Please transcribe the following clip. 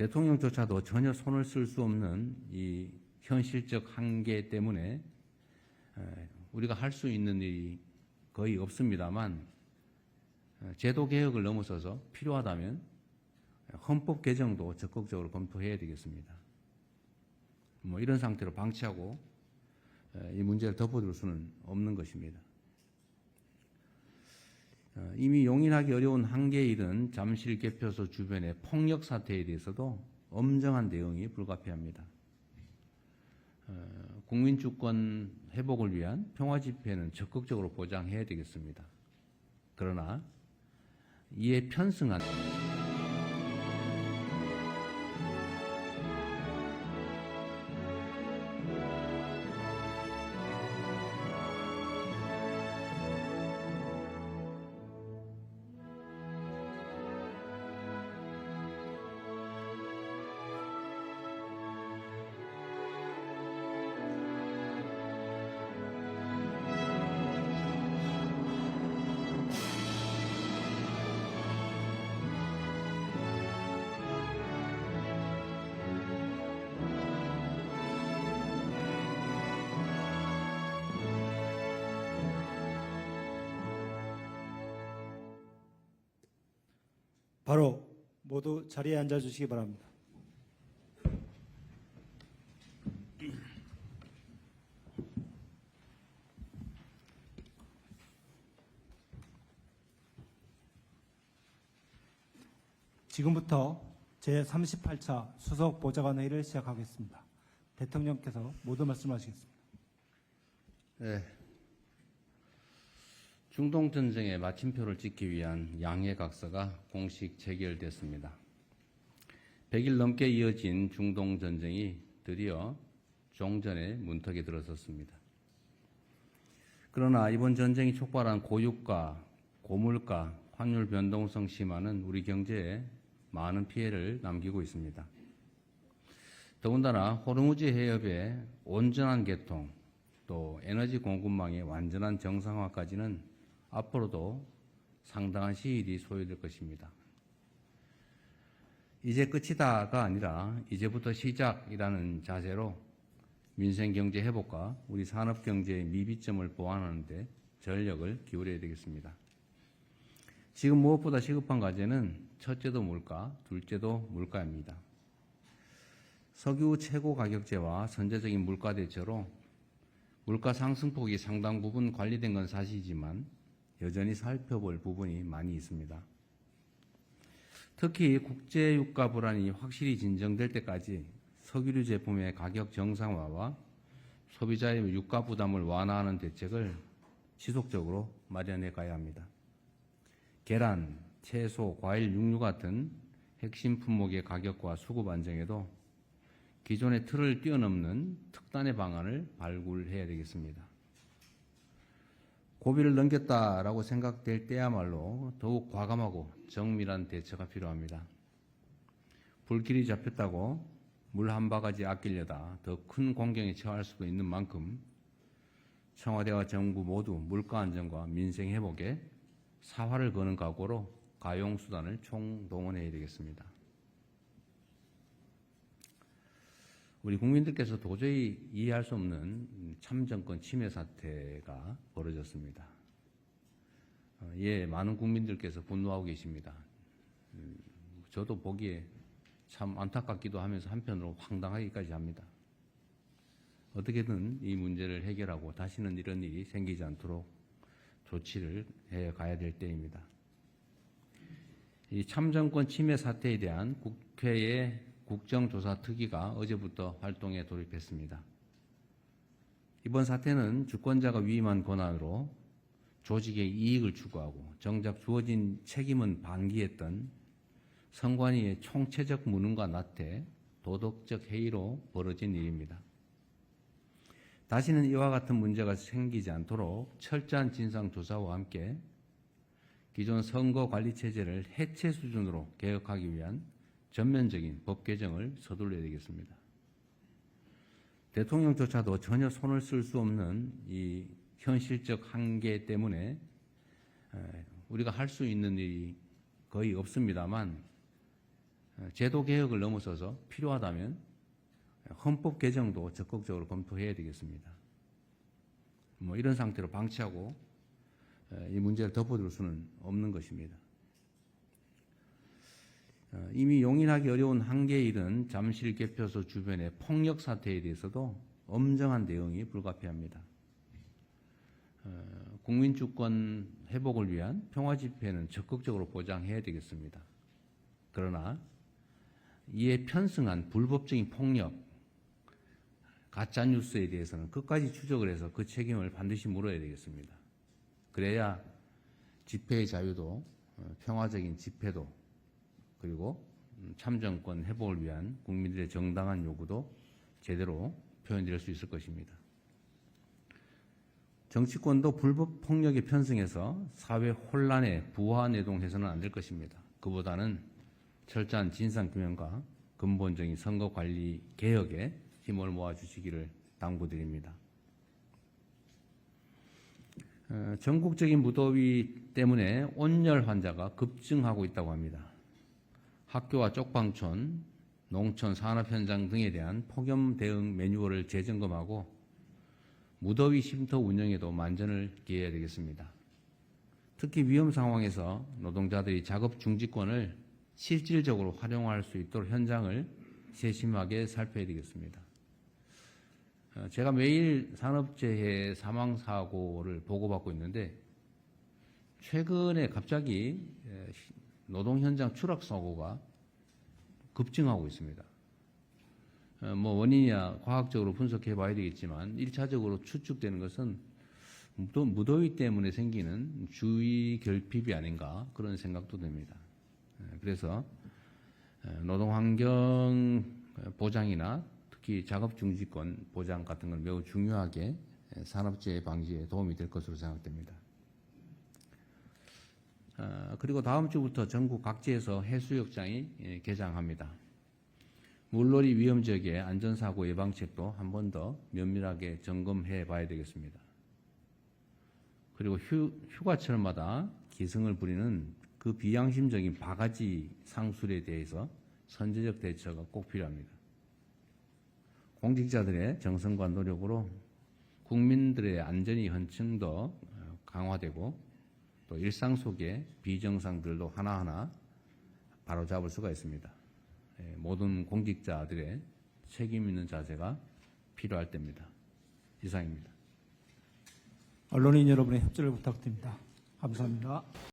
대통령조차도 전혀 손을 쓸 수 없는 이 현실적 한계 때문에 우리가 할 수 있는 일이 거의 없습니다만 제도 개혁을 넘어서서 필요하다면 헌법 개정도 적극적으로 검토해야 되겠습니다. 이런 상태로 방치하고 이 문제를 덮어둘 수는 없는 것입니다. 이미 용인하기 어려운 한계에 이른 잠실 개표소 주변의 폭력 사태에 대해서도 엄정한 대응이 불가피합니다. 국민 주권 회복을 위한 평화 집회는 적극적으로 보장해야 되겠습니다. 그러나 이에 편승한 바로 모두 자리에 앉아주시기 바랍니다. 지금부터 제38차 수석보좌관 회의를 시작하겠습니다. 대통령께서 모두 말씀하시겠습니다. 네. 중동전쟁의 마침표를 찍기 위한 양해각서가 공식 체결됐습니다. 100일 넘게 이어진 중동전쟁이 드디어 종전의 문턱에 들어섰습니다. 그러나 이번 전쟁이 촉발한 고유가, 고물가, 환율 변동성 심화는 우리 경제에 많은 피해를 남기고 있습니다. 더군다나 호르무즈 해협의 온전한 개통, 또 에너지 공급망의 완전한 정상화까지는 앞으로도 상당한 시일이 소요될 것입니다. 이제 끝이다가 아니라 이제부터 시작이라는 자세로 민생경제 회복과 우리 산업경제의 미비점을 보완하는 데 전력을 기울여야 되겠습니다. 지금 무엇보다 시급한 과제는 첫째도 물가, 둘째도 물가입니다. 석유 최고 가격제와 선제적인 물가 대처로 물가 상승폭이 상당 부분 관리된 건 사실이지만 여전히 살펴볼 부분이 많이 있습니다. 특히 국제유가 불안이 확실히 진정될 때까지 석유류 제품의 가격 정상화와 소비자의 유가 부담을 완화하는 대책을 지속적으로 마련해 가야 합니다. 계란, 채소, 과일, 육류 같은 핵심 품목의 가격과 수급 안정에도 기존의 틀을 뛰어넘는 특단의 방안을 발굴해야 되겠습니다. 고비를 넘겼다라고 생각될 때야말로 더욱 과감하고 정밀한 대처가 필요합니다. 불길이 잡혔다고 물 한 바가지 아끼려다 더 큰 공경에 처할 수도 있는 만큼 청와대와 정부 모두 물가 안정과 민생 회복에 사활을 거는 각오로 가용수단을 총동원해야 되겠습니다. 우리 국민들께서 도저히 이해할 수 없는 참정권 침해 사태가 벌어졌습니다. 많은 국민들께서 분노하고 계십니다. 저도 보기에 참 안타깝기도 하면서 한편으로 황당하기까지 합니다. 어떻게든 이 문제를 해결하고 다시는 이런 일이 생기지 않도록 조치를 해 가야 될 때입니다. 이 참정권 침해 사태에 대한 국회의 국정조사 특위가 어제부터 활동에 돌입했습니다. 이번 사태는 주권자가 위임한 권한으로 조직의 이익을 추구하고 정작 주어진 책임은 방기했던 선관위의 총체적 무능과 나태, 도덕적 해이로 벌어진 일입니다. 다시는 이와 같은 문제가 생기지 않도록 철저한 진상조사와 함께 기존 선거관리체제를 해체 수준으로 개혁하기 위한 전면적인 법 개정을 서둘러야 되겠습니다. 대통령조차도 전혀 손을 쓸 수 없는 이 현실적 한계 때문에 우리가 할 수 있는 일이 거의 없습니다만 제도 개혁을 넘어서서 필요하다면 헌법 개정도 적극적으로 검토해야 되겠습니다. 뭐 이런 상태로 방치하고 이 문제를 덮어둘 수는 없는 것입니다. 이미 용인하기 어려운 한계에 이른 잠실 개표소 주변의 폭력 사태에 대해서도 엄정한 대응이 불가피합니다. 국민 주권 회복을 위한 평화 집회는 적극적으로 보장해야 되겠습니다. 그러나 이에 편승한 불법적인 폭력, 가짜 뉴스에 대해서는 끝까지 추적을 해서 그 책임을 반드시 물어야 되겠습니다. 그래야 집회의 자유도 평화적인 집회도 그리고 참정권 회복을 위한 국민들의 정당한 요구도 제대로 표현될 수 있을 것입니다. 정치권도 불법 폭력에 편승해서 사회 혼란에 부화내동해서는 안 될 것입니다. 그보다는 철저한 진상규명과 근본적인 선거관리 개혁에 힘을 모아주시기를 당부드립니다. 전국적인 무더위 때문에 온열 환자가 급증하고 있다고 합니다. 학교와 쪽방촌, 농촌 산업 현장 등에 대한 폭염 대응 매뉴얼을 재점검하고 무더위 쉼터 운영에도 만전을 기해야 되겠습니다. 특히 위험 상황에서 노동자들이 작업 중지권을 실질적으로 활용할 수 있도록 현장을 세심하게 살펴야 되겠습니다. 제가 매일 산업재해 사망사고를 보고받고 있는데 최근에 갑자기 노동 현장 추락 사고가 급증하고 있습니다. 뭐 원인이야 과학적으로 분석해 봐야 되겠지만 1차적으로 추측되는 것은 무더위 때문에 생기는 주위 결핍이 아닌가 그런 생각도 듭니다. 그래서 노동환경 보장이나 특히 작업중지권 보장 같은 건 매우 중요하게 산업재해 방지에 도움이 될 것으로 생각됩니다. 그리고 다음 주부터 전국 각지에서 해수욕장이 개장합니다. 물놀이 위험 지역의 안전사고 예방책도 한 번 더 면밀하게 점검해 봐야 되겠습니다. 그리고 휴가철마다 기승을 부리는 그 비양심적인 바가지 상술에 대해서 선제적 대처가 꼭 필요합니다. 공직자들의 정성과 노력으로 국민들의 안전이 한층 더 강화되고 또 일상 속의 비정상들도 하나하나 바로잡을 수가 있습니다. 모든 공직자들의 책임 있는 자세가 필요할 때입니다. 이상입니다. 언론인 여러분의 협조를 부탁드립니다. 감사합니다.